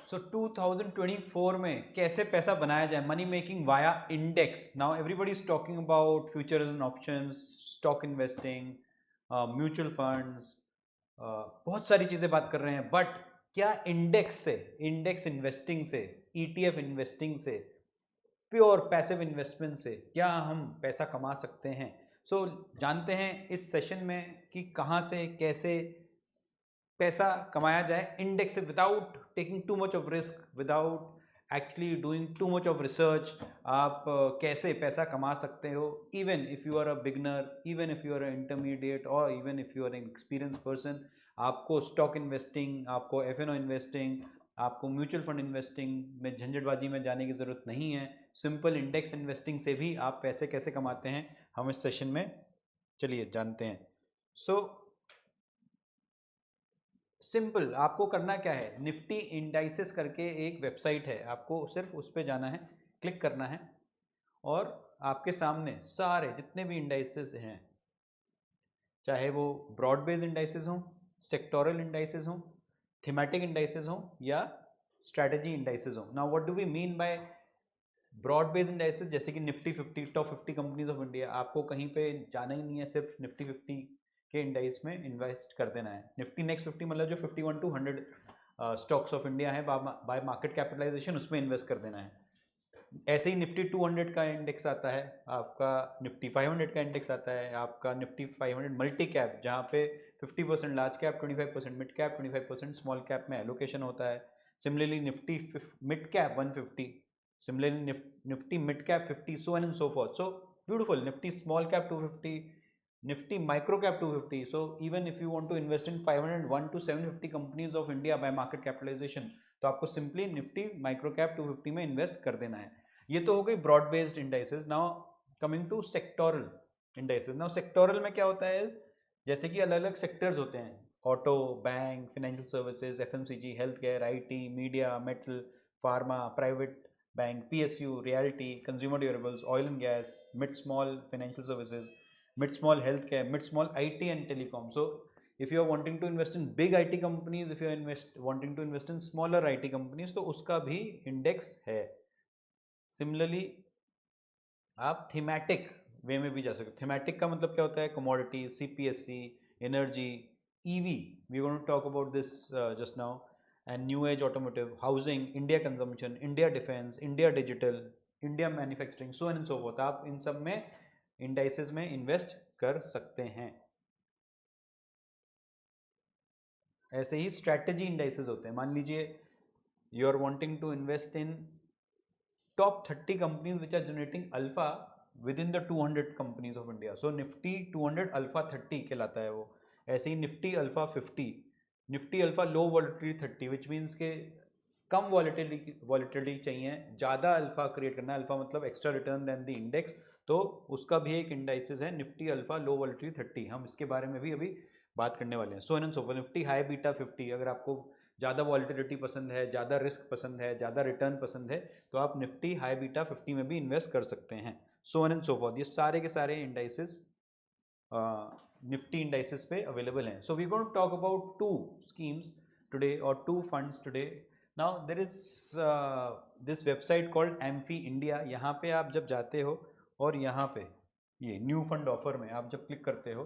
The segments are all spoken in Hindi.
सो 2024 में कैसे पैसा बनाया जाए, money making via index. Now everybody is talking about futures and options, stock investing, mutual funds, बहुत सारी चीज़ें बात कर रहे हैं. बट क्या इंडेक्स से, इंडेक्स इन्वेस्टिंग से, ईटीएफ इन्वेस्टिंग से, प्योर पैसिव इन्वेस्टमेंट से क्या हम पैसा कमा सकते हैं? सो जानते हैं इस सेशन में कि कहाँ से कैसे पैसा कमाया जाए इंडेक्स से, without taking too much of risk, without actually doing too much of research. आप कैसे पैसा कमा सकते हो, even if you are a beginner, even if you are a intermediate, और even if you are an experience person. आपको स्टॉक इन्वेस्टिंग, आपको एफएनओ इन्वेस्टिंग, आपको म्यूचुअल फंड इन्वेस्टिंग में झंझटबाजी में जाने की ज़रूरत नहीं है. सिंपल इंडेक्स इन्वेस्टिंग से भी आप पैसे कैसे कमाते हैं, हम इस सेशन में चलिए जानते हैं. सो सिंपल, आपको करना क्या है, निफ्टी इंडाइसेस करके एक वेबसाइट है, आपको सिर्फ उस पर जाना है, क्लिक करना है, और आपके सामने सारे जितने भी इंडाइसेस हैं, चाहे वो ब्रॉड बेस्ड इंडाइसेस हों, सेक्टोरल इंडाइसेस हों, थीमेटिक इंडाइसेस हों, या स्ट्रैटेजी इंडाइसेस हों. Now what do we mean by broad based indices? जैसे कि Nifty 50, top 50 companies of India, आपको कहीं पे जाना ही नहीं है, सिर्फ निफ्टी 50 के इंडाइस में इन्वेस्ट कर देना है. निफ्टी नेक्स्ट 50 मतलब जो 51 टू 100 स्टॉक्स ऑफ इंडिया है बाय मार्केट कैपिटलाइजेशन, उसमें इन्वेस्ट कर देना है. ऐसे ही निफ्टी 200 का इंडेक्स आता है, आपका निफ्टी 500 का इंडेक्स आता है, आपका निफ्टी 500 मल्टी कैप, जहाँ पे 50% large cap, 25% mid cap, 25% small cap में एलोकेशन होता है. Similarly Nifty mid cap 150, similarly nifty mid cap 50, so on and so forth. So beautiful. Nifty small cap 250, nifty micro cap 250. So even if you want to invest in 501 to 750 companies of India by market capitalization, तो आपको सिंपली निफ्टी माइक्रो कैप 250 में इन्वेस्ट कर देना है. ये तो हो गई broad based indices. Now coming to sectoral indices. Now sectoral में क्या होता है, जैसे कि अलग अलग सेक्टर्स होते हैं, auto, bank, financial services, FMCG, health care, IT, media, metal, pharma, private bank, PSU, realty, consumer durables, oil and gas, mid small financial services, mid small healthcare, mid small IT and telecom. So if you are wanting to invest in big IT companies, if you are wanting to invest in smaller IT companies, तो उसका भी इंडेक्स है. सिमिलरली आप थीमेटिक वे में भी जा सकते हो. थीमेटिक का मतलब क्या होता है, commodity, CPSC, energy, EV, we going to talk about this just now, and new age automotive, housing, India consumption, India defence, India digital, India manufacturing, so and so forth. आप इन सब में इंडाइसेस में इन्वेस्ट कर सकते हैं. ऐसे ही स्ट्रैटेजी इंडाइसेस होते हैं. मान लीजिए you are wanting to invest in top 30 companies which are generating alpha within the 200 companies of India. So Nifty 200 Alpha 30 कहलाता है वो. ऐसे ही Nifty Alpha 50, Nifty Alpha Low Volatility 30, which means के कम वॉलिटिलिटी चाहिए, ज़्यादा अल्फा क्रिएट करना है. अल्फा मतलब extra return than the index, तो उसका भी एक इंडाइसिस है निफ्टी अल्फा लो वॉलिटिलिटी 30. हम इसके बारे में भी अभी बात करने वाले हैं. So and so for. Nifty high beta 50, अगर आपको ज़्यादा वॉलिटिलिटी पसंद है, ज़्यादा रिस्क पसंद है, ज़्यादा रिटर्न पसंद है, तो आप निफ्टी हाई बीटा 50 में भी इन्वेस्ट कर सकते हैं. So and so forth. ये सारे के सारे इंडाइसिस निफ्टी इंडाइसिस पे अवेलेबल हैं. So we going to talk about two schemes today और two funds today. Now there is this website called AMFI India. यहाँ पे आप जब जाते हो और यहाँ पे ये न्यू फंड ऑफर में आप जब क्लिक करते हो,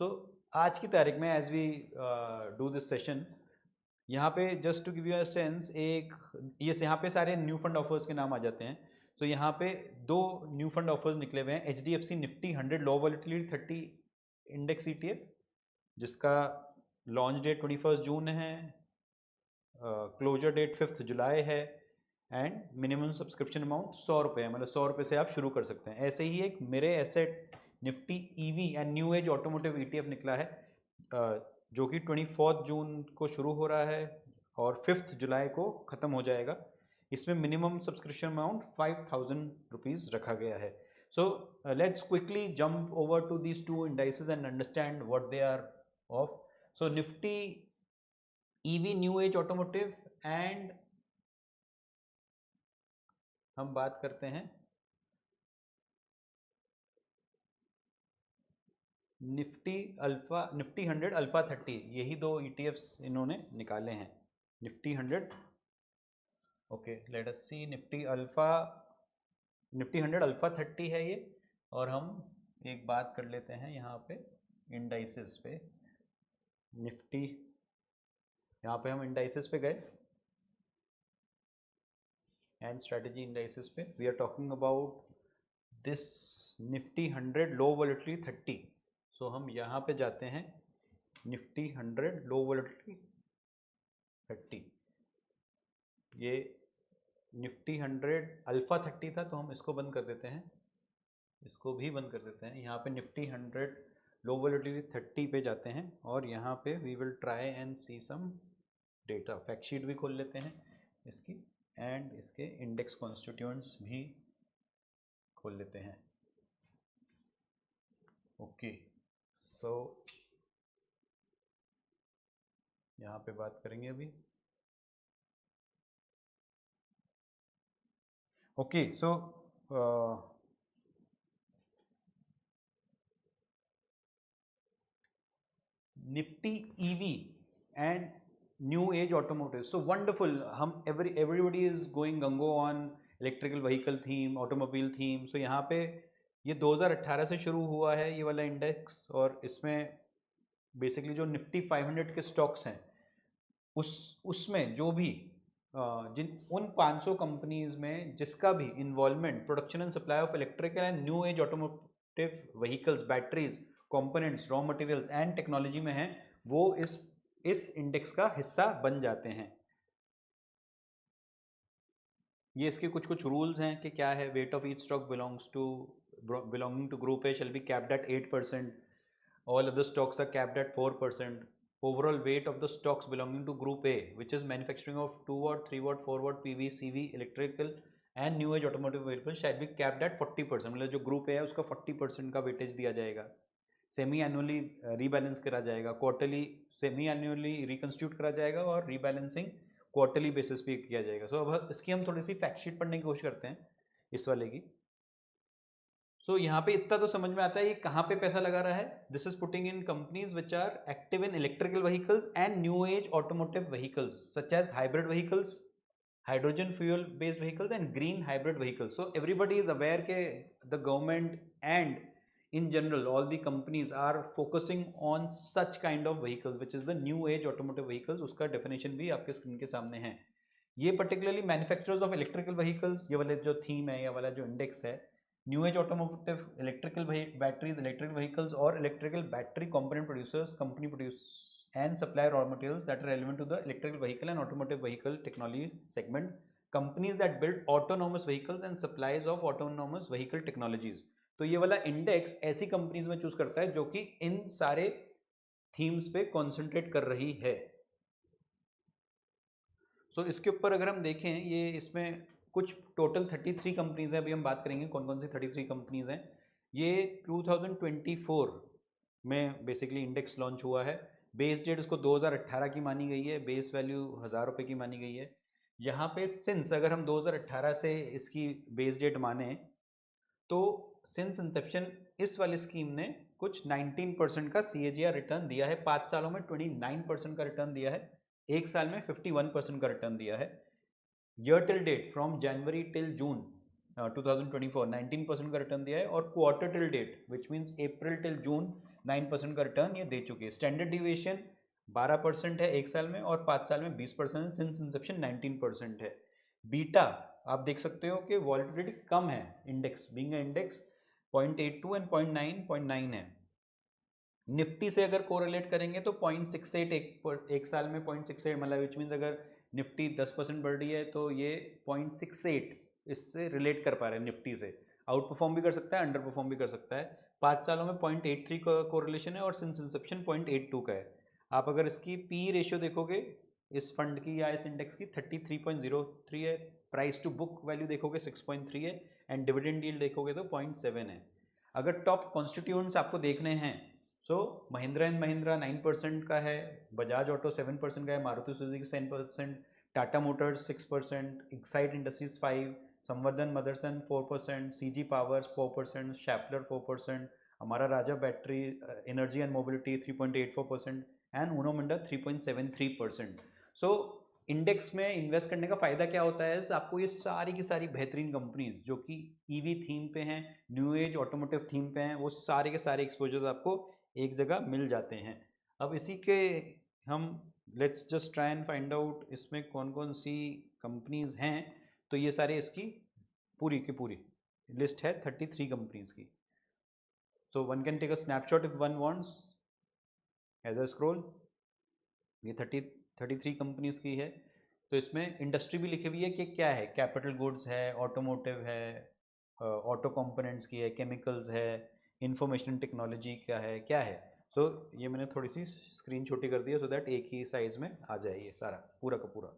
सो आज की तारीख में as we do this session, यहाँ पे just to give you a sense, एक ये यहाँ पे सारे न्यू फंड ऑफर्स के नाम आ जाते हैं. तो यहाँ पे दो न्यू फंड ऑफर्स निकले हुए हैं. HDFC निफ्टी 100 लो वॉलिटिलिटी 30 इंडेक्स ETF, जिसका लॉन्च डेट 21 जून है, क्लोजर डेट 5 जुलाई है, एंड मिनिमम सब्सक्रिप्शन अमाउंट 100 रुपये है, मतलब 100 रुपये से आप शुरू कर सकते हैं. ऐसे ही एक मेरे asset Nifty EV and new age automotive ETF निकला है, जो कि 24 जून को शुरू हो रहा है और 5 जुलाई को ख़त्म हो जाएगा. इसमें मिनिमम सब्सक्रिप्शन अमाउंट 5000 रुपीज़ रखा गया है. So let's quickly jump over to these two indices and understand what they are of. So Nifty EV new age automotive, and हम बात करते हैं निफ्टी अल्फा, निफ्टी 100 अल्फा 30. यही दो ETFs इन्होंने निकाले हैं, निफ्टी 100 ओके, लेट अस सी निफ्टी अल्फा, निफ्टी 100 अल्फा 30 है ये। और हम एक बात कर लेते हैं यहाँ पे इंडाइसेस पे, निफ्टी, यहाँ पे हम इंडाइसेस पे गए एंड स्ट्रेटजी इंडाइसेस पे, we are talking about this Nifty 100 low volatility 30। So हम यहाँ पे जाते हैं निफ्टी 100 लो वॉलेटिलिटी 30, ये निफ्टी 100 अल्फा 30 था तो हम इसको बंद कर देते हैं, इसको भी बंद कर देते हैं। यहाँ पे निफ्टी 100 लो वॉलेटिलिटी 30 पे जाते हैं और यहाँ पे we will try and see some data. Fact sheet भी खोल लेते हैं इसकी एंड इसके इंडेक्स कॉन्स्टिट्यूएंट्स भी खोल लेते हैं। ओके, सो यहाँ पे बात करेंगे अभी। Okay, so Nifty EV and new age automotive, so wonderful. हम everybody is going gung ho on electrical vehicle theme, automobile theme. सो यहाँ पे ये 2018 से शुरू हुआ है ये वाला इंडेक्स, और इसमें बेसिकली जो निफ्टी 500 के स्टॉक्स हैं उसमें जो भी जिन उन 500 कंपनीज में जिसका भी involvement production and supply of electrical and new age automotive vehicles, batteries, components, raw materials and technology में है, वो इस इंडेक्स का हिस्सा बन जाते हैं। ये इसके कुछ कुछ रूल्स हैं कि क्या है। Weight of each stock belonging to group A shall be capped at 8%, all other stocks are capped at 4%. Overall weight of the stocks belonging to group A, which is manufacturing of 2 watt, 3 watt, 4 watt PV, CV, electrical and new age automotive vehicles shall be capped at 40%। मतलब जो ग्रुप ए है उसका 40% का वेटेज दिया जाएगा। सेमी एनुअली रीबैलेंस करा जाएगा, क्वार्टरली सेमी एनुअली रिकंस्टिट्यूट करा जाएगा और रीबैलेंसिंग क्वार्टरली बेसिस पे किया जाएगा। सो अब इसकी हम थोड़ी सी फैक्ट शीट पढ़ने की कोशिश करते हैं इस वाले की। सो यहाँ पे इतना तो समझ में आता है ये कहाँ पे पैसा लगा रहा है। This is putting in companies which are active in electrical vehicles and new age automotive vehicles such as hybrid vehicles, hydrogen fuel based vehicles and green hybrid vehicles. So everybody is aware के the government and in general all the companies are focusing on such kind of vehicles which is the new age automotive vehicles। उसका definition भी आपके स्क्रीन के सामने है। ये particularly manufacturers of electrical vehicles, ये वाले जो थीम है, ये वाला जो इंडेक्स है, new age automotive electrical batteries, electric vehicles और electrical battery component producers, company produce and supply raw materials that are relevant to the electrical vehicle and automotive vehicle technology segment, companies that build autonomous vehicles and supplies of autonomous vehicle technologies. तो ये वाला इंडेक्स ऐसी कंपनीज में चूज करता है जो कि इन सारे थीम्स पे कॉन्सेंट्रेट कर रही है। सो इसके ऊपर अगर हम देखें, ये इसमें कुछ टोटल 33 कंपनीज हैं। अभी हम बात करेंगे कौन कौन सी 33 कंपनीज हैं। ये 2024 में बेसिकली इंडेक्स लॉन्च हुआ है। बेस डेट इसको 2018 की मानी गई है, बेस वैल्यू 1000 रुपये की मानी गई है। यहाँ पे सिंस अगर हम 2018 से इसकी बेस डेट माने तो सिंस इंसेप्शन इस वाली स्कीम ने कुछ 19% का CAGR रिटर्न दिया है। 5 सालों में 29% का रिटर्न दिया है, एक साल में 51% का रिटर्न दिया है। Year till date from January till June 2024 19% का रिटर्न दिया है, और quarter till date which means April till June 9% का रिटर्न ये दे चुकी है। स्टैंडर्ड डिविएशन 12% है एक साल में, और 5 साल में 20%, सिंस इंसेप्शन 19% है। बीटा आप देख सकते हो कि वॉलेटिलिटी कम है, इंडेक्स बीइंग इंडेक्स 0.82 एंड 0.9 है। निफ्टी से अगर कोरिलेट करेंगे तो 0.68 एक साल में 0.68, मतलब विच मीन्स अगर निफ्टी 10% बढ़ रही है तो ये 0.68 इससे रिलेट कर पा रहे हैं निफ्टी से। आउट परफॉर्म भी कर सकता है, अंडर परफॉर्म भी कर सकता है। 5 सालों में 0.83 का कोरिलेशन है और सिंस इंसेप्शन 0.82 का है। आप अगर इसकी पी रेशियो देखोगे इस फंड की या इस इंडेक्स की 33.03 है। प्राइस टू बुक वैल्यू देखोगे 6.3 है, एंड डिविडेंड यील्ड देखोगे तो 0.7 है। अगर टॉप कॉन्स्टिट्यूएंट्स आपको देखने हैं सो महिंद्रा एंड महिंद्रा 9% का है, बजाज ऑटो 7% का है, Maruti Suzuki 7%, Tata Motors 6%, Exide industries 5%, संवर्धन Motherson 4%, CG powers 4%, Schaeffler 4%, Amara Raja battery energy and mobility 3.84% and Uno Minda 3.73%। So index में इन्वेस्ट करने का फ़ायदा क्या होता है, आपको ये सारी की सारी बेहतरीन कंपनीज जो कि ईवी थीम पे हैं, न्यू एज ऑटोमोटिव थीम पे हैं, वो सारे के सारे एक्सपोजर्स आपको एक जगह मिल जाते हैं। अब इसी के हम let's just try and find out इसमें कौन कौन सी कंपनीज हैं। तो ये सारे इसकी पूरी की पूरी लिस्ट है 33 कंपनीज की। So one can take a snapshot if one wants as a scroll. ये 33 कंपनीज की है। तो इसमें इंडस्ट्री भी लिखी हुई है कि क्या है, कैपिटल गुड्स है, ऑटोमोटिव है, ऑटो कंपोनेंट्स की है, केमिकल्स है, इंफॉर्मेशन टेक्नोलॉजी क्या है, क्या है। सो ये मैंने थोड़ी सी स्क्रीन छोटी कर दी है सो दैट एक ही साइज में आ जाए ये सारा पूरा का पूरा।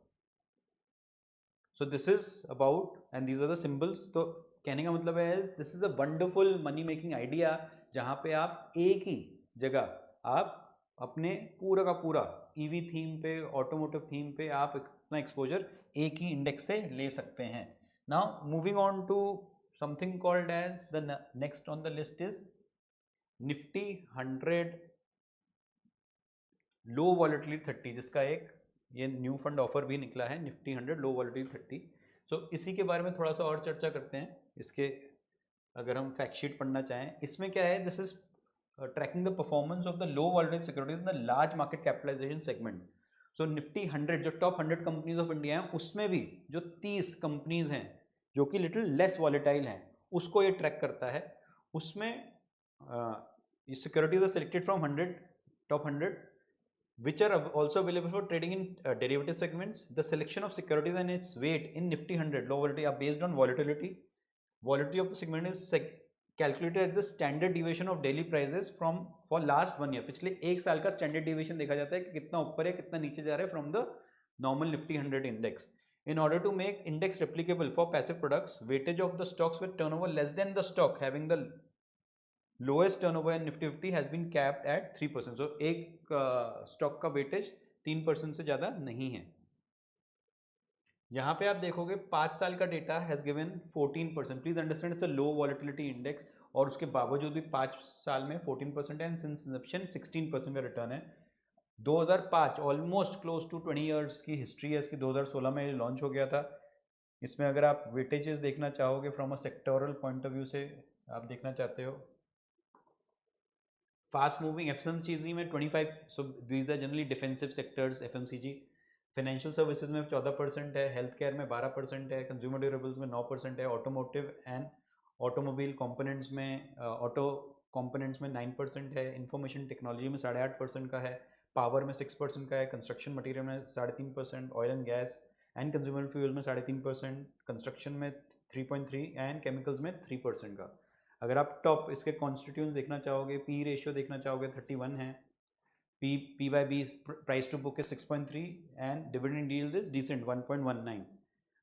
So this is about and these are the symbols. तो कहने का मतलब है this is a wonderful money making idea, जहाँ पे आप एक ही जगह आप अपने पूरा का पूरा ईवी थीम पे, ऑटोमोटिव थीम पे आप अपना एक्सपोजर एक ही इंडेक्स से ले सकते हैं। Now moving on to something called as the next on the list is Nifty 100 low volatility 30, जिसका एक ये न्यू फंड ऑफर भी निकला है, निफ्टी 100 लो वॉलेटिलिटी 30। सो इसी के बारे में थोड़ा सा और चर्चा करते हैं। इसके अगर हम फैक्ट शीट पढ़ना चाहें, इसमें क्या है, this is tracking the performance of the low volatility securities in the large market capitalization segment. So Nifty 100 जो टॉप 100 कंपनीज ऑफ इंडिया हैं, उसमें भी जो 30 कंपनीज हैं जो कि लिटिल लेस वॉलेटाइल हैं, उसको ये ट्रैक करता है। उसमें securities are selected from 100 top 100 which are also available for trading in derivative segments. The selection of securities and its weight in Nifty 100 low volatility are based on volatility. Volatility of the segment is calculated at the standard deviation of daily prices from for last 1 year. पिछले एक साल का standard deviation देखा जाता है कि कितना ऊपर है कितना नीचे जा रहा है from the normal Nifty 100 index. In order to make index replicable for passive products, weightage of the stocks with turnover less than the stock having the lowest turnover in Nifty 50 has been capped at 3%। So एक स्टॉक का वेटेज 3% से ज़्यादा नहीं है। यहाँ पे आप देखोगे 5 साल का data has given 14%। Please understand it's a low volatility index, और उसके बावजूद भी 5 साल में 14% है, सिंस इंसेप्शन 16% का रिटर्न है। 2005 ऑलमोस्ट क्लोज टू 20 ईयर्स की हिस्ट्री है इसकी। 2016 में लॉन्च हो गया था। इसमें अगर आप वेटेजेस देखना चाहोगे from a sectoral point of view से आप देखना चाहते हो, फास्ट मूविंग एफएमसीजी में 25, so these are generally defensive sectors FMCG. Financial services में 14% है, हेल्थ केयर में 12% है, कंज्यूमर ड्यूरेबल्स में 9% है, ऑटोमोटिव एंड ऑटोमोबाइल कंपोनेंट्स में ऑटो कंपोनेंट्स में 9% है, इंफॉर्मेशन टेक्नोलॉजी में 8.5% का है, पावर में 6% का है, कंस्ट्रक्शन मटेरियल में 3.5%, oil and gas and consumer fuel में 3.5%, कंस्ट्रक्शन में 3.3 एंड केमिकल्स में 3% का। अगर आप टॉप इसके कॉन्स्टिट्यूंट्स देखना चाहोगे, पी रेशियो देखना चाहोगे 31 है, P by B price to book is 6.3 and dividend yield is decent 1.19।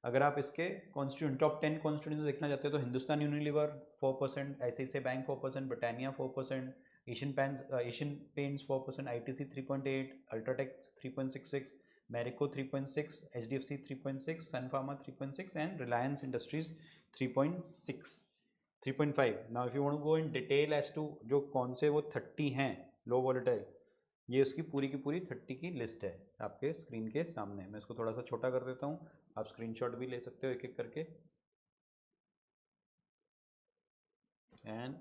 अगर आप इसके कॉन्स्टिट्यूंट टॉप 10 कॉन्स्टिट्यूंट्स देखना चाहते हो तो Hindustan Unilever 4%, ICICI bank 4%, Britannia 4%, Asian Paints 4%, ITC 3.8, UltraTech 3.66, Marico 3.6, HDFC 3.6, Sun Pharma 3.6 and Reliance Industries 3.5। Now if you want to go in detail as to जो कौन से वो 30 हैं लो वॉलेटाइल, ये उसकी पूरी की पूरी 30 की लिस्ट है आपके स्क्रीन के सामने। मैं इसको थोड़ा सा छोटा कर देता हूँ, आप स्क्रीनशॉट भी ले सकते हो एक एक करके। And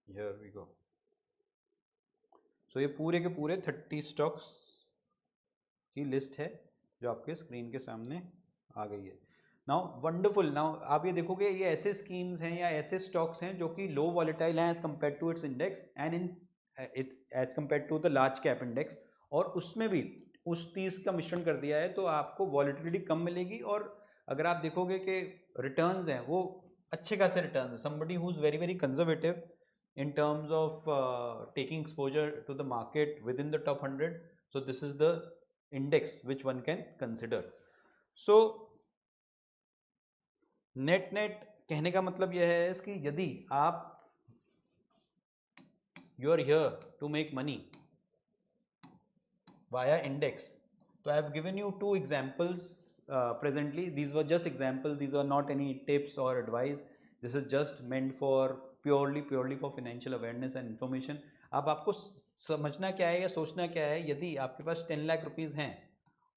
here we go. So ये पूरे के पूरे 30 स्टॉक्स की लिस्ट है जो आपके स्क्रीन के सामने आ गई है। नाउ वंडरफुल, नाउ आप ये देखोगे ये ऐसे स्कीम्स हैं या ऐसे स्टॉक्स हैं जो कि लो वॉलेटाइल हैं as compared to its index and in its as compared to the large cap index, और उसमें भी उस 30 का मिश्रण कर दिया है तो आपको वॉलेटिलिटी कम मिलेगी। और अगर आप देखोगे कि रिटर्न्स हैं वो अच्छे खासे रिटर्न्स हैं। Somebody who is very very conservative in terms of taking exposure to the market within the top 100, so this is the index which one can consider. So net net कहने का मतलब यह है कि यदि आप you are here to make money via index, तो I have given you 2 examples presently. These were just examples, these are not any tips or advice, this is just meant for purely for financial awareness and information. अब आपको समझना क्या है या सोचना क्या है, यदि आपके पास 10 लाख रुपीज़ हैं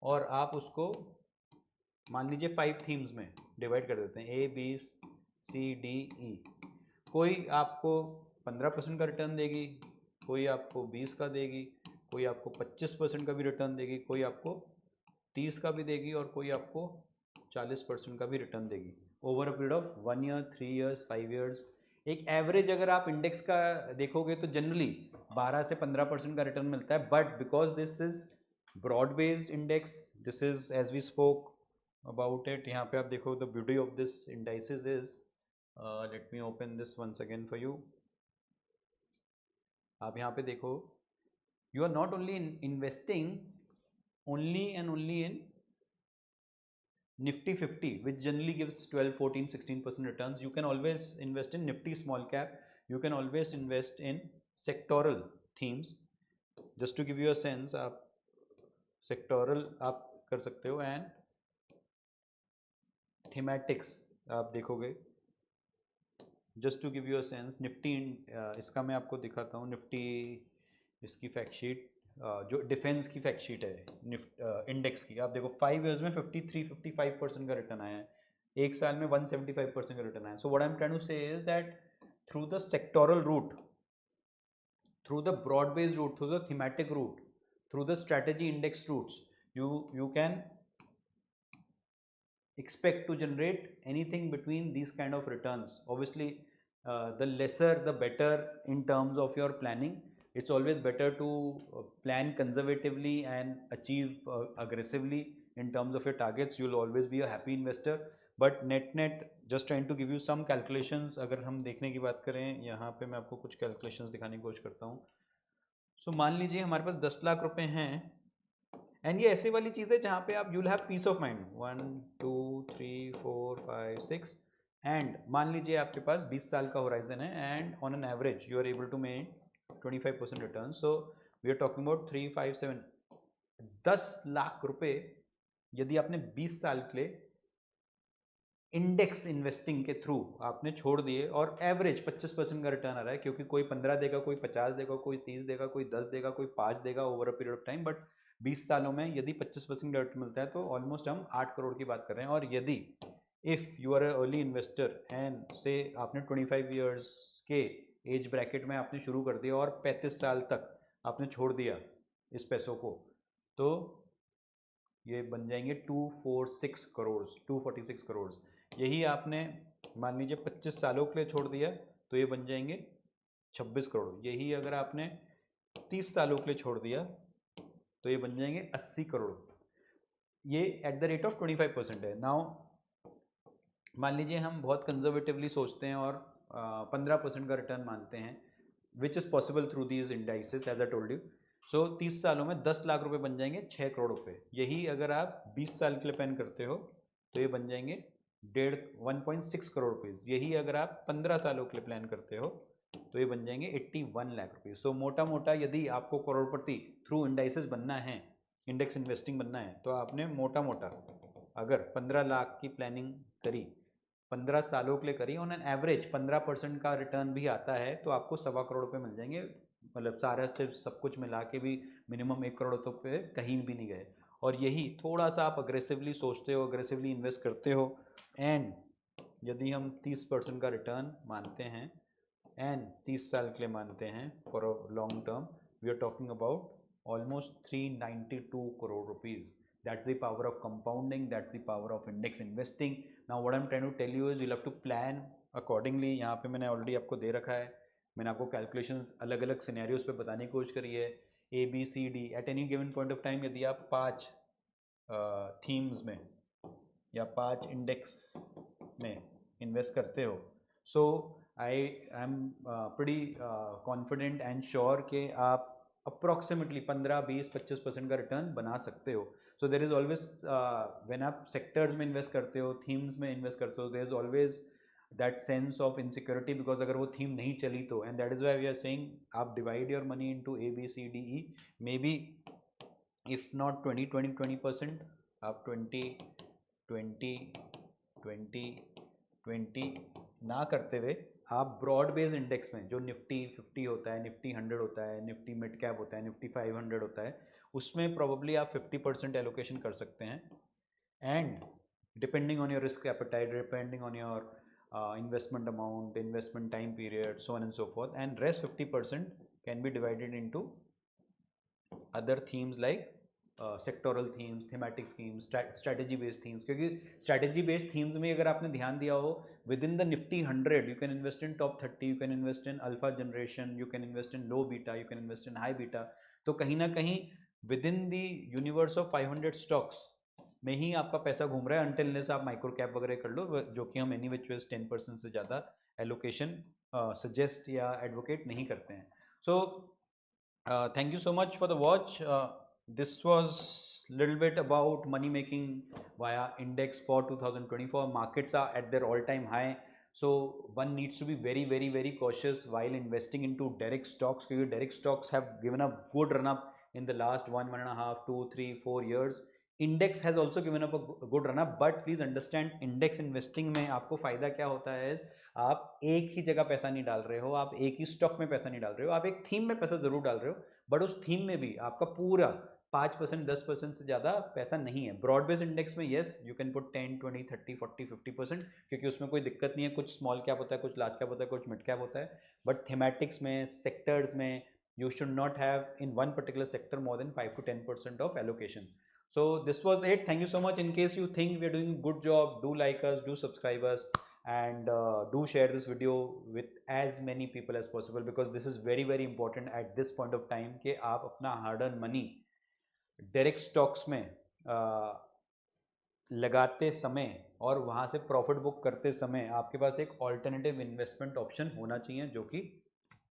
और आप उसको मान लीजिए 5 थीम्स में डिवाइड कर देते हैं, ABCDE। कोई आपको 15% का रिटर्न देगी, कोई आपको 20 का देगी, कोई आपको 25% का भी रिटर्न देगी, कोई आपको 30 का भी देगी और कोई आपको 40% का भी रिटर्न देगी over a period of 1 year, 3 years, 5 years. एक एवरेज अगर आप इंडेक्स का देखोगे तो जनरली 12 से 15% का रिटर्न मिलता है, but because this is broad based index, this is as we spoke about it. यहाँ पे आप देखो the beauty of this indices is, let me open this once again for you. आप यहाँ पे देखो, you are not only investing only and only in Nifty 50, which generally gives 12, 14, 16% returns. You can always invest in Nifty small cap. You can always invest in sectoral themes. Just to give you a sense, आप sectoral आप कर सकते हो and thematics आप देखोगे। Just to give you a sense, Nifty इसका मैं आपको दिखाता हूँ। Nifty इसकी फैक्ट शीट, जो डिफेंस की फैक्ट शीट है इंडेक्स की, आप देखो 5 इयर्स में 53-55% का रिटर्न आया है, एक साल में 175% का रिटर्न आया है। So what I am trying to say is that through the sectoral route, through the broad based route, through the thematic route, through the strategy index routes, you can expect to generate anything between these kind of returns. Obviously, the lesser the better in terms of your planning. It's always better to plan conservatively and achieve aggressively in terms of your targets. You'll always be a happy investor. But net just trying to give you some calculations. अगर हम देखने की बात करें, यहाँ पे मैं आपको कुछ calculations दिखाने की कोशिश करता हूँ। So मान लीजिए हमारे पास 10 लाख रुपए हैं, एंड ये ऐसे वाली चीज़ है जहाँ पे आप you'll have peace of mind. 1 2 3 4 5 6, and मान लीजिए आपके पास 20 साल का होराइजन है, and on an average you are able to make 25% return. So we are talking about 3 5 7 10 lakh रुपए यदि आपने 20 साल के लिए इंडेक्स इन्वेस्टिंग के थ्रू आपने छोड़ दिए, और एवरेज 25% का रिटर्न आ रहा है, क्योंकि कोई 15 देगा, कोई 50 देगा, कोई 30 देगा, कोई 10 देगा, कोई 5 देगा over a period of time, but 20 सालों में यदि 25% रिटर्न मिलता है तो ऑलमोस्ट हम 8 करोड़ की बात कर रहे हैं। और यदि if you are early investor and से आपने 25 ईयर्स के एज ब्रैकेट में आपने शुरू कर दिया और 35 साल तक आपने छोड़ दिया इस पैसों को, तो ये बन जाएंगे 246 करोड़, 246 करोड़। यही आपने मान लीजिए 25 सालों के लिए छोड़ दिया तो ये बन जाएंगे 26 करोड़। यही अगर आपने 30 सालों के लिए छोड़ दिया तो ये बन जाएंगे 80 करोड़। ये एट द रेट ऑफ 25% है। नाउ मान लीजिए हम बहुत कंजर्वेटिवली सोचते हैं और 15% का रिटर्न मानते हैं, which is possible through these indices as I told you. So 30 सालों में 10 लाख रुपए बन जाएंगे 6 करोड़ रुपए। यही अगर आप 20 साल के लिए प्लान करते हो तो ये बन जाएंगे 1.6 करोड़ रुपीज़। यही अगर आप 15 सालों के लिए प्लान करते हो तो ये बन जाएंगे 81 लाख रुपीज़। तो मोटा मोटा यदि आपको करोड़पति थ्रू इंडाइसेस बनना है, इंडेक्स इन्वेस्टिंग बनना है, तो आपने मोटा मोटा अगर 15 लाख की प्लानिंग करी, 15 सालों के लिए करी, ऑन एन एवरेज 15% का रिटर्न भी आता है, तो आपको 1.25 करोड़ रुपये मिल जाएंगे। मतलब सारा सब कुछ मिला के भी मिनिमम 1 करोड़ रुपये कहीं भी नहीं गए। और यही थोड़ा सा आप अग्रेसिवली सोचते हो, अग्रेसिवली इन्वेस्ट करते हो, एंड यदि हम 30% का रिटर्न मानते हैं एंड 30 साल के लिए मानते हैं for a long term, we are talking about almost 392 crore rupees. That's the power of compounding, that's the power of index investing. Now what I'm trying to tell you is you'll have to plan accordingly. यहाँ पे मैंने ऑलरेडी आपको दे रखा है, मैंने आपको कैलकुलेशन अलग अलग सिनेरियोज पे बताने की कोशिश करी है। ABCD at any given point of time यदि आप 5 थीम्स में या 5 इंडेक्स में इन्वेस्ट करते हो, so I am pretty confident and sure कि आप अप्रॉक्सीमेटली 15, 20, 25% का रिटर्न बना सकते हो। So there is always, when आप सेक्टर्स में इन्वेस्ट करते हो, थीम्स में इन्वेस्ट करते हो, there is always that sense of insecurity, because अगर वो थीम नहीं चली तो, and that is why we are saying आप divide your money into ABCDE, maybe if not 20% आप 20 ना करते हुए आप ब्रॉड बेस्ड इंडेक्स में जो निफ्टी 50 होता है, निफ्टी 100 होता है, निफ्टी मिड कैप होता है, निफ्टी 500 होता है, उसमें प्रोबेबली आप 50% एलोकेशन कर सकते हैं। And depending on your risk appetite, depending on your investment amount, investment time period, so on and so forth. And rest 50% can be divided into other themes like sectoral themes, thematic schemes, strategy based themes. क्योंकि strategy based themes में अगर आपने ध्यान दिया हो, within the Nifty 100 you can invest in top 30, you can invest in alpha generation, you can invest in low beta, you can invest in high beta. तो कहीं ना कहीं within the universe of 500 stocks में ही आपका पैसा घूम रहा है, until unless आप माइक्रो कैप वगैरह कर लो, जो कि हम एनी विच वेज 10% से ज़्यादा एलोकेशन सजेस्ट या एडवोकेट नहीं करते हैं. सो thank you so much for the watch. This was little bit about money making via index for 2024. Markets are at their all time high, so one needs to be very cautious while investing into direct stocks, because direct stocks have given a good run up in the last 1.5, 2, 3, 4 years. Index has also given up a good run up, but please understand index investing में आपको फायदा क्या होता है, आप एक ही जगह पैसा नहीं डाल रहे हो, आप एक ही स्टॉक में पैसा नहीं डाल रहे हो, आप एक थीम में पैसा जरूर डाल रहे हो, बट उस थीम में भी आपका पूरा 5%, 10% से ज़्यादा पैसा नहीं है. ब्रॉड बेस्ड इंडेक्स में येस यू कैन पुट 10, 20, 30, 40, 50%, क्योंकि उसमें कोई दिक्कत नहीं है. कुछ स्मॉल कैप होता है, कुछ लार्ज कैप होता है, कुछ मिड कैप होता है, बट थीमेटिक्स में, सेक्टर्स में you should not have in one particular sector more than 5 to 10% of allocation. So this was it. Thank you so much. In case you think we are doing a good job, do like us, do subscribe us, and do share this video with as many people as possible, because this is very important at this point of time कि आप अपना hard earned money direct stocks में लगाते समय और वहाँ से प्रॉफिट बुक करते समय आपके पास एक ऑल्टरनेटिव इन्वेस्टमेंट ऑप्शन होना चाहिए, जो कि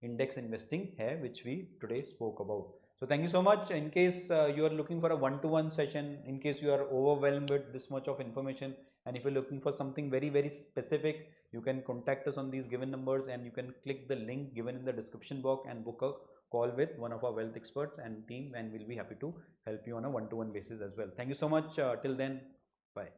इंडेक्स इन्वेस्टिंग है, which we today spoke about. So thank you so much. In case you are looking for a one-to-one session, in case you are overwhelmed with this much of information, and if you're looking for something very specific, you can contact us on these given numbers, and you can click the link given in the description box and book a call with one of our wealth experts and team, and we'll be happy to help you on a one-to-one basis as well. Thank you so much. Till then, bye.